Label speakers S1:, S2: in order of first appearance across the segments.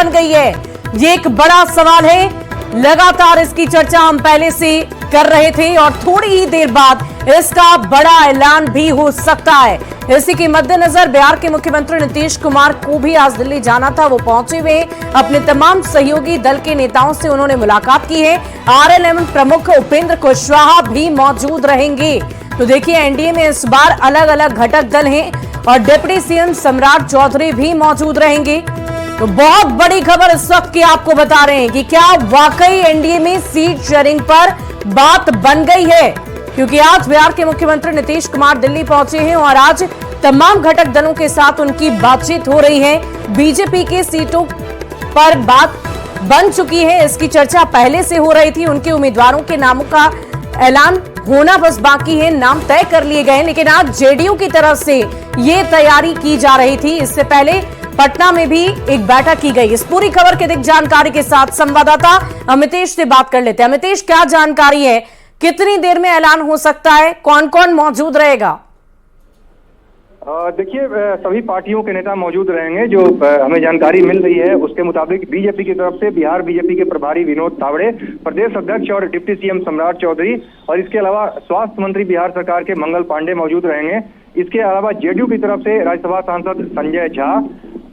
S1: बन गई है, ये एक बड़ा सवाल है। लगातार इसकी चर्चा हम पहले से कर रहे थे और थोड़ी ही देर बाद इसका बड़ा ऐलान भी हो सकता है। इसी के मद्देनजर बिहार के मुख्यमंत्री नीतीश कुमार को भी आज दिल्ली जाना था। वो पहुंचे हुए अपने तमाम सहयोगी दल के नेताओं से उन्होंने मुलाकात की है। आरएलएम प्रमुख उपेंद्र कुशवाहा भी मौजूद रहेंगे। तो देखिए, एनडीए में इस बार अलग अलग घटक दल हैं और डिप्टी सीएम सम्राट चौधरी भी मौजूद रहेंगे। तो बहुत बड़ी खबर इस वक्त की आपको बता रहे हैं कि क्या वाकई एनडीए में सीट शेयरिंग पर बात बन गई है, क्योंकि आज बिहार के मुख्यमंत्री नीतीश कुमार दिल्ली पहुंचे हैं और आज तमाम घटक दलों के साथ उनकी बातचीत हो रही है। बीजेपी के सीटों पर बात बन चुकी है, इसकी चर्चा पहले से हो रही थी। उनके उम्मीदवारों के नामों का ऐलान होना बस बाकी है, नाम तय कर लिए गए, लेकिन आज जेडीयू की तरफ से ये तैयारी की जा रही थी। इससे पहले पटना में भी एक बैठक की गई। इस पूरी खबर के अधिक जानकारी के साथ संवाददाता अमितेश से बात कर लेते हैं। अमितेश, क्या जानकारी है, कितनी देर में ऐलान हो सकता है, कौन कौन मौजूद रहेगा?
S2: देखिए, सभी पार्टियों के नेता मौजूद रहेंगे। जो हमें जानकारी मिल रही है उसके मुताबिक बीजेपी की तरफ से बिहार बीजेपी के प्रभारी विनोद तावड़े, प्रदेश अध्यक्ष और डिप्टी सीएम सम्राट चौधरी और इसके अलावा स्वास्थ्य मंत्री बिहार सरकार के मंगल पांडे मौजूद रहेंगे। इसके अलावा जेडीयू की तरफ से राज्यसभा सांसद संजय झा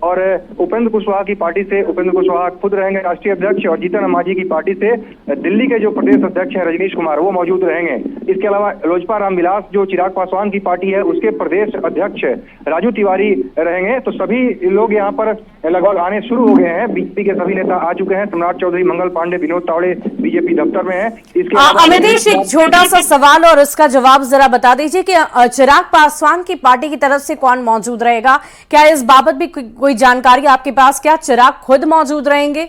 S2: और उपेंद्र कुशवाहा की पार्टी से उपेंद्र कुशवाहा खुद रहेंगे राष्ट्रीय अध्यक्ष, और जीतन मांझी की पार्टी से दिल्ली के जो प्रदेश अध्यक्ष हैं रजनीश कुमार, वो मौजूद रहेंगे। इसके अलावा लोजपा रामविलास जो चिराग पासवान की पार्टी है उसके प्रदेश अध्यक्ष राजू तिवारी रहेंगे। तो सभी लोग यहाँ पर लगभग आने शुरू हो गए हैं। बीजेपी के सभी नेता आ चुके हैं। सम्राट चौधरी, मंगल पांडे, विनोद तावड़े बीजेपी दफ्तर में है। इसके
S1: अमितेश, एक छोटा सा सवाल और उसका जवाब जरा बता दीजिए कि चिराग पासवान की पार्टी की तरफ से कौन मौजूद रहेगा? क्या इस बाबत भी कोई जानकारी आपके पास? क्या चिराग खुद मौजूद रहेंगे?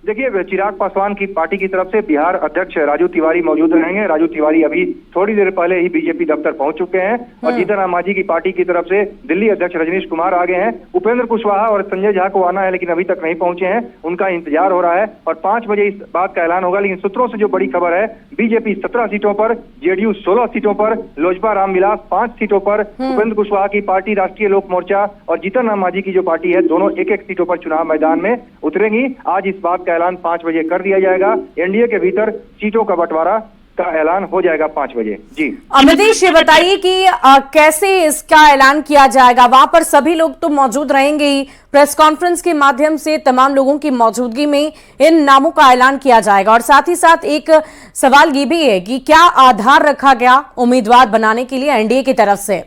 S2: देखिए, चिराग पासवान की पार्टी की तरफ से बिहार अध्यक्ष राजू तिवारी मौजूद रहेंगे। राजू तिवारी अभी थोड़ी देर पहले ही बीजेपी दफ्तर पहुंच चुके हैं। और जीतन मांझी की पार्टी की तरफ से दिल्ली अध्यक्ष रजनीश कुमार आ गए हैं। उपेंद्र कुशवाहा और संजय झा को आना है लेकिन अभी तक नहीं पहुंचे हैं, उनका इंतजार हो रहा है और 5 बजे इस बात का ऐलान होगा। लेकिन सूत्रों से जो बड़ी खबर है, बीजेपी 17 सीटों पर, जेडीयू 16 सीटों पर, लोजपा रामविलास 5 सीटों पर, उपेंद्र कुशवाहा की पार्टी राष्ट्रीय लोक मोर्चा और जीतन मांझी की जो पार्टी है, दोनों एक एक सीटों पर चुनाव मैदान में उतरेंगी। आज इस बात का ऐलान 5 बजे कर दिया जाएगा। एनडीए के भीतर सीटों का बंटवारा का ऐलान हो जाएगा 5 बजे। जी
S1: अमितेश, ये बताइए कि कैसे इसका ऐलान किया जाएगा? वहां पर सभी लोग तो मौजूद रहेंगे ही, प्रेस कॉन्फ्रेंस के माध्यम से तमाम लोगों की मौजूदगी में इन नामों का ऐलान किया जाएगा। और साथ ही साथ एक सवाल ये भी है कि क्या आधार रखा गया उम्मीदवार बनाने के लिए एनडीए की तरफ से?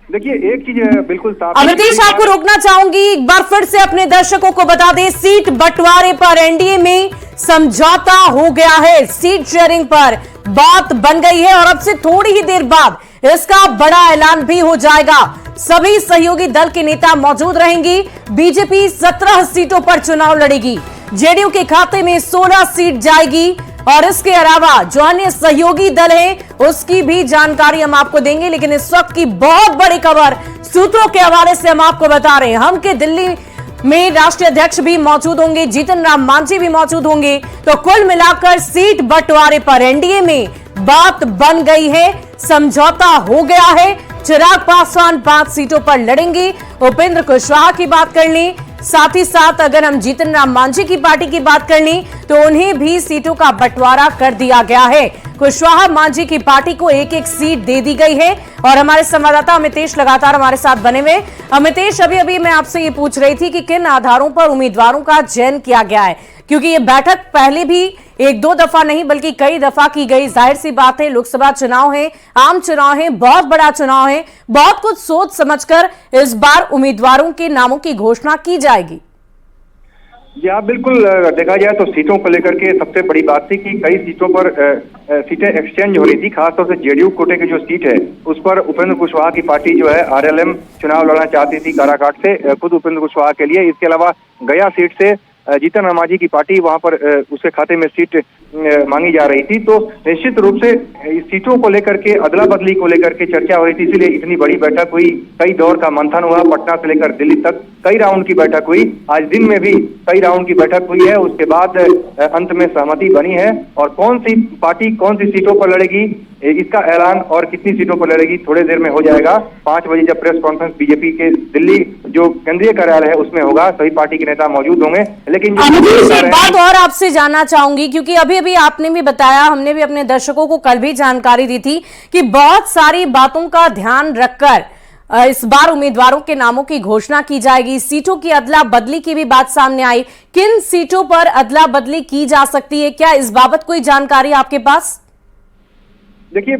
S2: देखिए, एक चीज बिल्कुल साफ।
S1: अमितेश, आपको रोकना चाहूंगी, एक बार फिर से अपने दर्शकों को बता दें, सीट बंटवारे पर एनडीए में समझौता हो गया है। सीट शेयरिंग पर बात बन गई है और अब से थोड़ी ही देर बाद इसका बड़ा ऐलान भी हो जाएगा। सभी सहयोगी दल के नेता मौजूद रहेंगी। बीजेपी 17 सीटों पर चुनाव लड़ेगी। जेडीयू के खाते में 16 सीट जाएगी और इसके अलावा जो अन्य सहयोगी दल हैं उसकी भी जानकारी हम आपको देंगे। लेकिन इस वक्त की बहुत बड़ी खबर सूत्रों के हवाले से हम आपको बता रहे हैं, हम के दिल्ली में राष्ट्रीय अध्यक्ष भी मौजूद होंगे, जीतन राम मांझी भी मौजूद होंगे। तो कुल मिलाकर सीट बंटवारे पर एनडीए में बात बन गई है, समझौता हो गया है। चिराग पासवान 5 सीटों पर लड़ेंगे। उपेंद्र कुशवाहा की बात कर लें, साथ ही साथ अगर हम जीतन राम मांझी की पार्टी की बात कर लें तो उन्हें भी सीटों का बंटवारा कर दिया गया है। कुशवाहा मांझी की पार्टी को एक एक सीट दे दी गई है। और हमारे संवाददाता अमितेश लगातार हमारे साथ बने हुए। अमितेश, अभी मैं आपसे ये पूछ रही थी कि किन आधारों पर उम्मीदवारों का चयन किया गया है, क्योंकि ये बैठक पहले भी 1-2 दफा नहीं बल्कि कई दफा की गई। जाहिर सी बात है, लोकसभा चुनाव है, आम चुनाव है, बहुत बड़ा चुनाव है, बहुत कुछ सोच समझकर इस बार उम्मीदवारों के नामों की घोषणा की जाएगी।
S2: जी हाँ, बिल्कुल। देखा जाए तो सीटों को लेकर के सबसे बड़ी बात थी कि कई सीटों पर सीटें एक्सचेंज हो रही थी। खासतौर से जेडीयू कोटे की जो सीट है उस पर उपेंद्र कुशवाहा की पार्टी जो है आरएलएम चुनाव लड़ना चाहती थी काराकाट से, खुद उपेंद्र कुशवाहा के लिए। इसके अलावा गया सीट से जीतन राम मांझी की पार्टी, वहां पर उसके खाते में सीट मांगी जा रही थी। तो निश्चित रूप से इस सीटों को लेकर के, अदला बदली को लेकर के चर्चा हो रही थी, इसीलिए इतनी बड़ी बैठक हुई। कई दौर का मंथन हुआ, पटना से लेकर दिल्ली तक कई राउंड की बैठक हुई। आज दिन में भी कई राउंड की बैठक हुई है। उसके बाद अंत में सहमति बनी है और कौन सी पार्टी कौन सी सीटों पर लड़ेगी इसका ऐलान और कितनी सीटों पर लड़ेगी थोड़ी देर में हो जाएगा। 5 बजे जब प्रेस कॉन्फ्रेंस बीजेपी के दिल्ली जो केंद्रीय कार्यालय है उसमें होगा, सभी पार्टी के नेता मौजूद होंगे। लेकिन
S1: एक बात और आपसे जानना चाहूंगी, क्योंकि अभी अभी आपने भी बताया, हमने भी अपने दर्शकों को कल भी जानकारी दी थी कि बहुत सारी बातों का ध्यान रखकर इस बार उम्मीदवारों के नामों की घोषणा की जाएगी। सीटों की अदला बदली की भी बात सामने आई। किन सीटों पर अदला बदली की जा सकती है, क्या इस बाबत कोई जानकारी आपके पास?
S2: देखिए,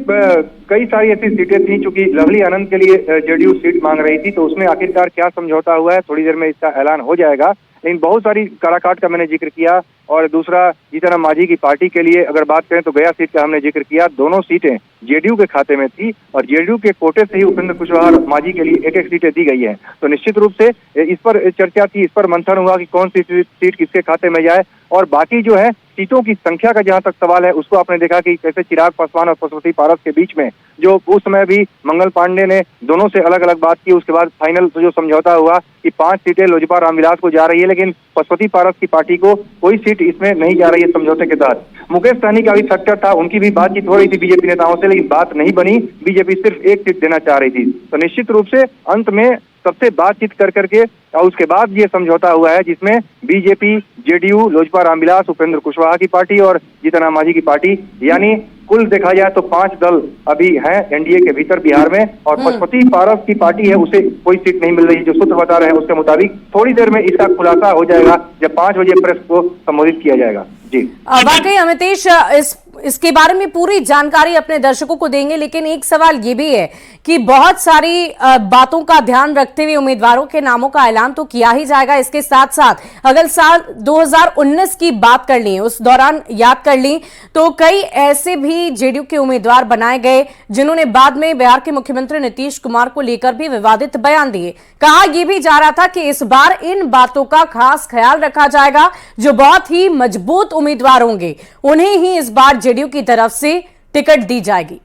S2: कई सारी ऐसी सीटें थी, चूंकि लवली आनंद के लिए जेडीयू सीट मांग रही थी, तो उसमें आखिरकार क्या समझौता हुआ है थोड़ी देर में इसका ऐलान हो जाएगा। लेकिन बहुत सारी काराकाट का मैंने जिक्र किया, और दूसरा जीतन मांझी की पार्टी के लिए अगर बात करें तो गया सीट का हमने जिक्र किया। दोनों सीटें जेडीयू के खाते में थी और जेडीयू के कोटे से ही उपेंद्र कुशवाहा मांझी के लिए एक एक सीटें दी गई है। तो निश्चित रूप से इस पर चर्चा थी, इस पर मंथन हुआ कि कौन सी सीट किसके खाते में जाए। और बाकी जो है सीटों की संख्या का जहां तक सवाल है, उसको आपने देखा कि कैसे चिराग पासवान और पशुपति पारस के बीच में जो उस समय भी मंगल पांडे ने दोनों से अलग अलग बात की, उसके बाद फाइनल जो समझौता हुआ कि 5 सीटें लोजपा रामविलास को जा रही है, लेकिन पशुपति पारस की पार्टी को कोई सीट इसमें नहीं जा रही है समझौते के तहत। मुकेश सहनी का भी फैक्टर था, उनकी भी बातचीत हो रही थी बीजेपी नेताओं से, लेकिन बात नहीं बनी। बीजेपी सिर्फ एक सीट देना चाह रही थी। तो निश्चित रूप से अंत में सबसे बातचीत कर करके और उसके बाद ये समझौता हुआ है, जिसमें बीजेपी, जेडीयू, लोजपा रामविलास, उपेंद्र कुशवाहा की पार्टी और जीतन राम मांझी की पार्टी, यानी कुल देखा जाए तो 5 दल अभी हैं एनडीए के भीतर बिहार में। और पशुपति पारस की पार्टी है, उसे कोई सीट नहीं मिल रही। जो सूत्र बता रहे हैं उसके मुताबिक थोड़ी देर में इसका खुलासा हो जाएगा जब 5 बजे प्रेस को संबोधित किया जाएगा। जी
S1: वाकई अमितेश, इसके बारे में पूरी जानकारी अपने दर्शकों को देंगे, लेकिन एक सवाल ये भी है कि बहुत सारी बातों का ध्यान रखते हुए उम्मीदवारों के नामों का ऐलान तो किया ही जाएगा। इसके साथ साथ अगर साल 2019 की बात कर ली, उस दौरान याद कर ली, तो कई ऐसे भी जेडीयू के उम्मीदवार बनाए गए जिन्होंने बाद में बिहार के मुख्यमंत्री नीतीश कुमार को लेकर भी विवादित बयान दिए। कहा यह भी जा रहा था कि इस बार इन बातों का खास ख्याल रखा जाएगा, जो बहुत ही मजबूत उम्मीदवार होंगे उन्हें ही इस बार जेडीयू की तरफ से टिकट दी जाएगी।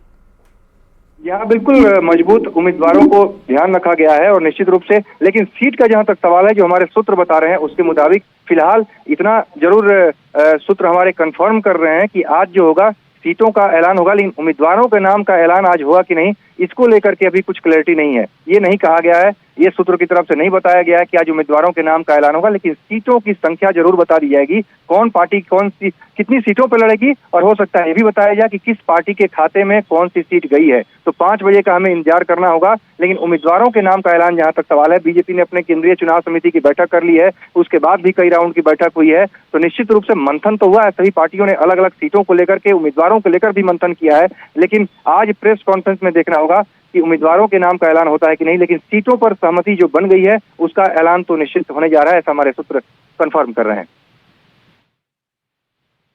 S2: यहाँ बिल्कुल मजबूत उम्मीदवारों को ध्यान रखा गया है और निश्चित रूप से, लेकिन सीट का जहां तक सवाल है, जो हमारे सूत्र बता रहे हैं उसके मुताबिक फिलहाल इतना जरूर सूत्र हमारे कंफर्म कर रहे हैं कि आज जो होगा सीटों का ऐलान होगा, लेकिन उम्मीदवारों के नाम का ऐलान आज हुआ कि नहीं इसको लेकर के अभी कुछ क्लैरिटी नहीं है। ये नहीं कहा गया है, ये सूत्रों की तरफ से नहीं बताया गया है कि आज उम्मीदवारों के नाम का ऐलान होगा, लेकिन सीटों की संख्या जरूर बता दी जाएगी। कौन पार्टी कौन सी कितनी सीटों पर लड़ेगी, और हो सकता है ये भी बताया जाए कि किस पार्टी के खाते में कौन सी सीट गई है। तो 5 बजे का हमें इंतजार करना होगा, लेकिन उम्मीदवारों के नाम का ऐलान जहां तक सवाल है, बीजेपी ने अपने केंद्रीय चुनाव समिति की बैठक कर ली है, उसके बाद भी कई राउंड की बैठक हुई है। तो निश्चित रूप से मंथन तो हुआ है, सभी पार्टियों ने अलग अलग सीटों को लेकर के, उम्मीदवारों को लेकर भी मंथन किया है, लेकिन आज प्रेस कॉन्फ्रेंस में देखना होगा कि उम्मीदवारों के नाम का ऐलान होता है कि नहीं। लेकिन सीटों पर सहमति जो बन गई है उसका ऐलान तो निश्चित होने जा रहा है, ऐसा हमारे सूत्र कंफर्म कर रहे हैं।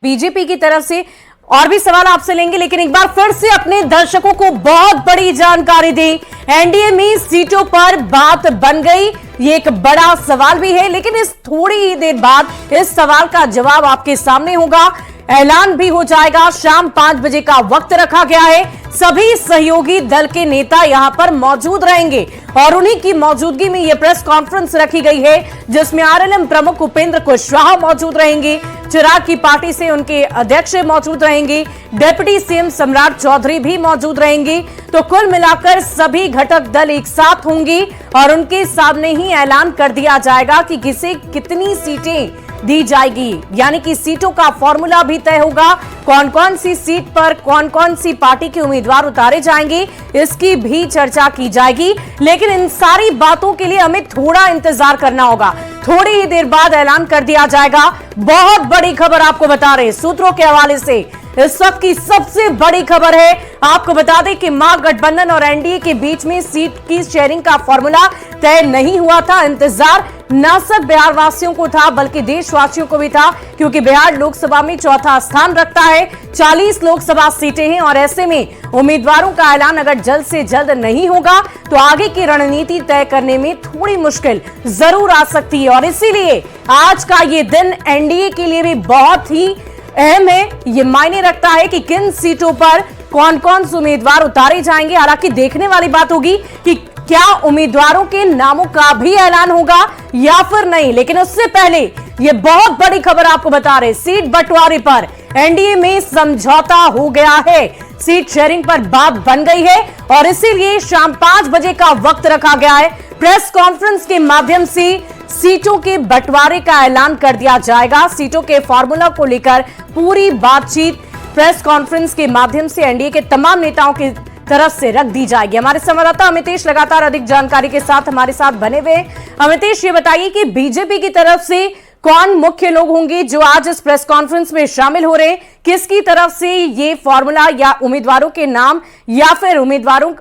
S1: बीजेपी की तरफ से और भी सवाल आपसे लेंगे, लेकिन एक बार फिर से अपने दर्शकों को बहुत बड़ी जानकारी दी। एनडीए में सीटों पर बात बन गई, ये एक बड़ा सवाल भी है, लेकिन इस थोड़ी ही देर बाद इस सवाल का जवाब आपके सामने होगा, ऐलान भी हो जाएगा। शाम 5 बजे का वक्त रखा गया है, सभी सहयोगी दल के नेता यहां पर मौजूद रहेंगे और उन्हीं की मौजूदगी में यह प्रेस कॉन्फ्रेंस रखी गई है, जिसमें आरएलएम प्रमुख उपेंद्र कुशवाहा मौजूद रहेंगे, चिराग की पार्टी से उनके अध्यक्ष मौजूद रहेंगे, डिप्टी सीएम सम्राट चौधरी भी मौजूद रहेंगे। तो कुल मिलाकर सभी घटक दल एक साथ होंगे और उनके सामने ही ऐलान कर दिया जाएगा कि किसे कितनी सीटें दी जाएगी, यानी कि सीटों का फॉर्मूला भी तय होगा। कौन कौन सी सीट पर कौन कौन सी पार्टी के उम्मीदवार उतारे जाएंगे, इसकी भी चर्चा की जाएगी। लेकिन इन सारी बातों के लिए हमें थोड़ा इंतजार करना होगा, थोड़ी ही देर बाद ऐलान कर दिया जाएगा। बहुत बड़ी खबर आपको बता रहे सूत्रों के हवाले से, इस वक्त की सबसे बड़ी खबर है, आपको बता दें कि महागठबंधन और एनडीए के बीच में सीट की शेयरिंग का फॉर्मूला तय नहीं हुआ था। इंतजार न सिर्फ बिहार वासियों को था बल्कि देशवासियों को भी था, क्योंकि बिहार लोकसभा में चौथा स्थान रखता है, 40 लोकसभा सीटें हैं और ऐसे में उम्मीदवारों का ऐलान अगर जल्द से जल्द नहीं होगा तो आगे की रणनीति तय करने में थोड़ी मुश्किल जरूर आ सकती है। और इसीलिए आज का ये दिन एनडीए के लिए भी बहुत ही अहम है, ये मायने रखता है कि किन सीटों पर कौन कौन से उम्मीदवार उतारे जाएंगे। हालांकि देखने वाली बात होगी कि क्या उम्मीदवारों के नामों का भी ऐलान होगा या फिर नहीं। लेकिन उससे पहले ये बहुत बड़ी खबर आपको बता रहे, सीट बंटवारे पर एनडीए में समझौता हो गया है। सीट शेयरिंग पर बात बन गई है और इसीलिए शाम 5 बजे का वक्त रखा गया है। प्रेस कॉन्फ्रेंस के माध्यम से सीटों के बंटवारे का ऐलान कर दिया जाएगा। सीटों के फॉर्मूला को लेकर पूरी बातचीत प्रेस कॉन्फ्रेंस के माध्यम से एनडीए के तमाम नेताओं की तरफ से रख दी जाएगी। हमारे संवाददाता अमितेश लगातार अधिक जानकारी के साथ हमारे साथ बने हुए। अमितेश, ये बताइए कि बीजेपी की तरफ से कौन मुख्य लोग होंगे जो आज इस प्रेस कॉन्फ्रेंस में शामिल हो रहे हैं? किसकी तरफ से ये फॉर्मूला या उम्मीदवारों के नाम या फिर उम्मीदवारों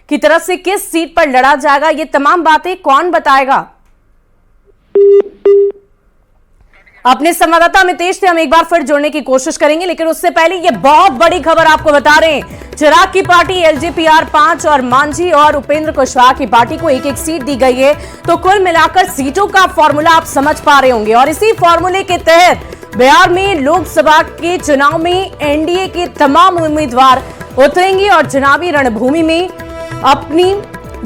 S1: की तरफ से किस सीट पर लड़ा जाएगा, ये तमाम बातें कौन बताएगा? अपने संवाददाता अमितेश से हम एक बार फिर जोड़ने की कोशिश करेंगे, लेकिन उससे पहले ये बहुत बड़ी खबर आपको बता रहे हैं। चिराग की पार्टी एलजेपीआर 5 और मांझी और उपेंद्र कुशवाहा की पार्टी को एक एक सीट दी गई है। तो कुल मिलाकर सीटों का फॉर्मूला आप समझ पा रहे होंगे और इसी फॉर्मूले के तहत बिहार में लोकसभा के चुनाव में एनडीए के तमाम उम्मीदवार उतरेंगे और चुनावी रणभूमि में अपनी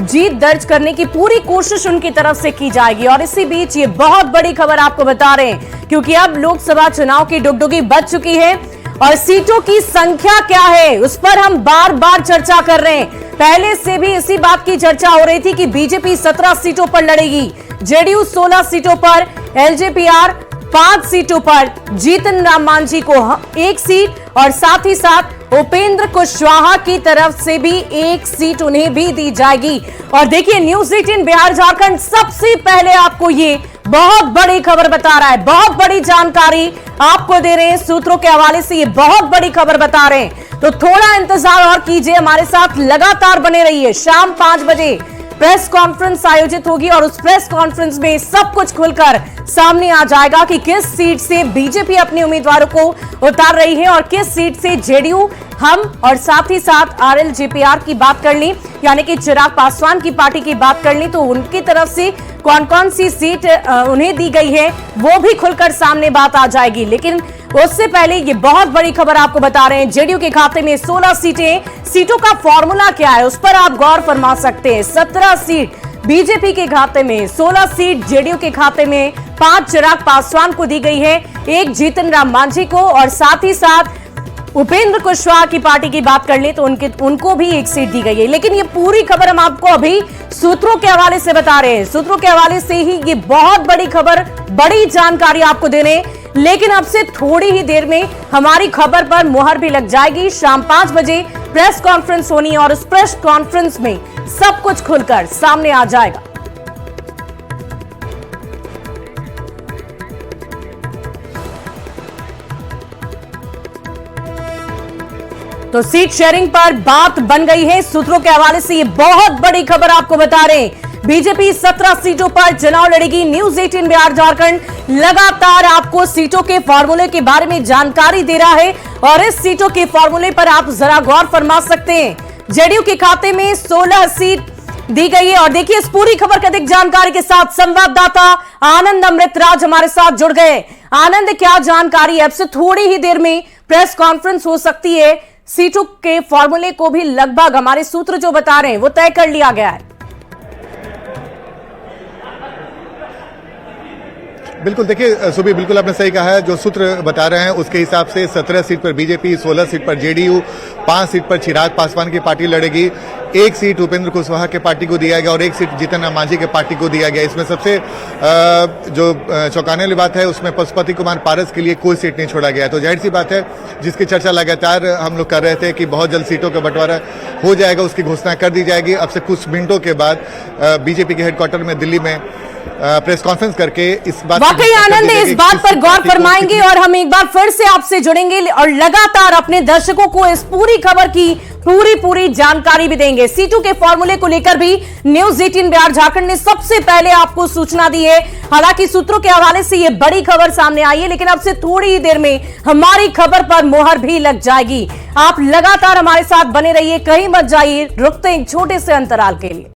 S1: जीत दर्ज करने की पूरी कोशिश उनकी तरफ से की जाएगी। और इसी बीच ये बहुत बड़ी खबर आपको बता रहे हैं, क्योंकि अब लोकसभा चुनाव की डुगडुगी बज चुकी है और सीटों की संख्या क्या है उस पर हम बार बार चर्चा कर रहे हैं। पहले से भी इसी बात की चर्चा हो रही थी कि बीजेपी 17 सीटों पर लड़ेगी, जेडीयू 16 सीटों पर, एलजेपीआर 5 सीटों पर, जीतन राम मांझी को 1 सीट और साथ ही साथ उपेंद्र कुशवाहा की तरफ से भी 1 सीट उन्हें भी दी जाएगी। और देखिए, न्यूज़ 18 बिहार झारखंड सबसे पहले आपको ये बहुत बड़ी खबर बता रहा है, बहुत बड़ी जानकारी आपको दे रहे हैं। सूत्रों के हवाले से ये बहुत बड़ी खबर बता रहे हैं, तो थोड़ा इंतजार और कीजिए, हमारे साथ लगातार बने रहिए। शाम 5 बजे प्रेस कॉन्फ्रेंस आयोजित होगी और उस प्रेस कॉन्फ्रेंस में सब कुछ खुलकर सामने आ जाएगा कि किस सीट से बीजेपी अपने उम्मीदवारों को उतार रही है और किस सीट से जेडीयू, हम और साथ ही साथ आरएलजेपीआर की बात कर ली, यानी कि चिराग पासवान की पार्टी की बात कर ली, तो उनकी तरफ से कौन कौन सी सीट उन्हें दी गई है वो भी खुलकर सामने बात आ जाएगी। लेकिन उससे पहले ये बहुत बड़ी खबर आपको बता रहे हैं, जेडीयू के खाते में 16 सीटें, सीटों का फॉर्मूला क्या है उस पर आप गौर फरमा सकते हैं। 17 सीट बीजेपी के खाते में, 16 सीट जेडीयू के खाते में, 5 चिराग पासवान को दी गई है, 1 जीतन राम मांझी को और साथ ही साथ उपेंद्र कुशवाहा की पार्टी की बात कर ले तो उनको भी 1 सीट दी गई है। लेकिन ये पूरी खबर हम आपको अभी सूत्रों के हवाले से बता रहे हैं, सूत्रों के हवाले से ही ये बहुत बड़ी खबर, बड़ी जानकारी आपको दे रहे हैं। लेकिन अब से थोड़ी ही देर में हमारी खबर पर मुहर भी लग जाएगी। शाम 5 बजे प्रेस कॉन्फ्रेंस होनी है और उस प्रेस कॉन्फ्रेंस में सब कुछ खुलकर सामने आ जाएगा। तो सीट शेयरिंग पर बात बन गई है। सूत्रों के हवाले से ये बहुत बड़ी खबर आपको बता रहे हैं, बीजेपी 17 सीटों पर चुनाव लड़ेगी। न्यूज़ 18 बिहार झारखंड लगातार आपको सीटों के फॉर्मूले के बारे में जानकारी दे रहा है और इस सीटों के फॉर्मूले पर आप जरा गौर फरमा सकते हैं। जेडीयू के खाते में 16 सीट दी गई है और देखिए, इस पूरी खबर की अधिक जानकारी के साथ संवाददाता आनंद अमृतराज हमारे साथ जुड़ गए। आनंद, क्या जानकारी है? अब से थोड़ी ही देर में प्रेस कॉन्फ्रेंस हो सकती है, सीटों के फॉर्मूले को भी लगभग हमारे सूत्र जो बता रहे हैं वो तय कर लिया गया है।
S3: बिल्कुल, देखिए सुबी, बिल्कुल आपने सही कहा है। जो सूत्र बता रहे हैं उसके हिसाब से 17 सीट पर बीजेपी, 16 सीट पर जेडीयू, 5 सीट पर चिराग पासवान की पार्टी लड़ेगी, 1 सीट उपेंद्र कुशवाहा के पार्टी को दिया गया और 1 सीट जीतन राम मांझी के पार्टी को दिया गया। इसमें सबसे जो चौंकाने वाली बात है उसमें पशुपति कुमार पारस के लिए कोई सीट नहीं छोड़ा गया। तो जाहिर सी बात है, जिसकी चर्चा लगातार हम लोग कर रहे थे कि बहुत जल्द सीटों का बंटवारा हो जाएगा, उसकी घोषणा कर दी जाएगी। अब से कुछ मिनटों के बाद बीजेपी के हेडक्वार्टर में दिल्ली में प्रेस कॉन्फ्रेंस करके इस बात,
S1: वाकई आनंद, इस बात पर गौर फरमाएंगे और हम एक बार फिर से आपसे जुड़ेंगे और लगातार अपने दर्शकों को इस पूरी खबर की पूरी जानकारी भी देंगे। सीटों के फॉर्मूले को लेकर भी न्यूज़ 18 बिहार झारखंड ने सबसे पहले आपको सूचना दी है। हालांकि सूत्रों के हवाले से यह बड़ी खबर सामने आई है, लेकिन अब से थोड़ी ही देर में हमारी खबर पर मुहर भी लग जाएगी। आप लगातार हमारे साथ बने रहिए, कहीं मत जाइए, रुकते हैं एक छोटे से अंतराल के लिए।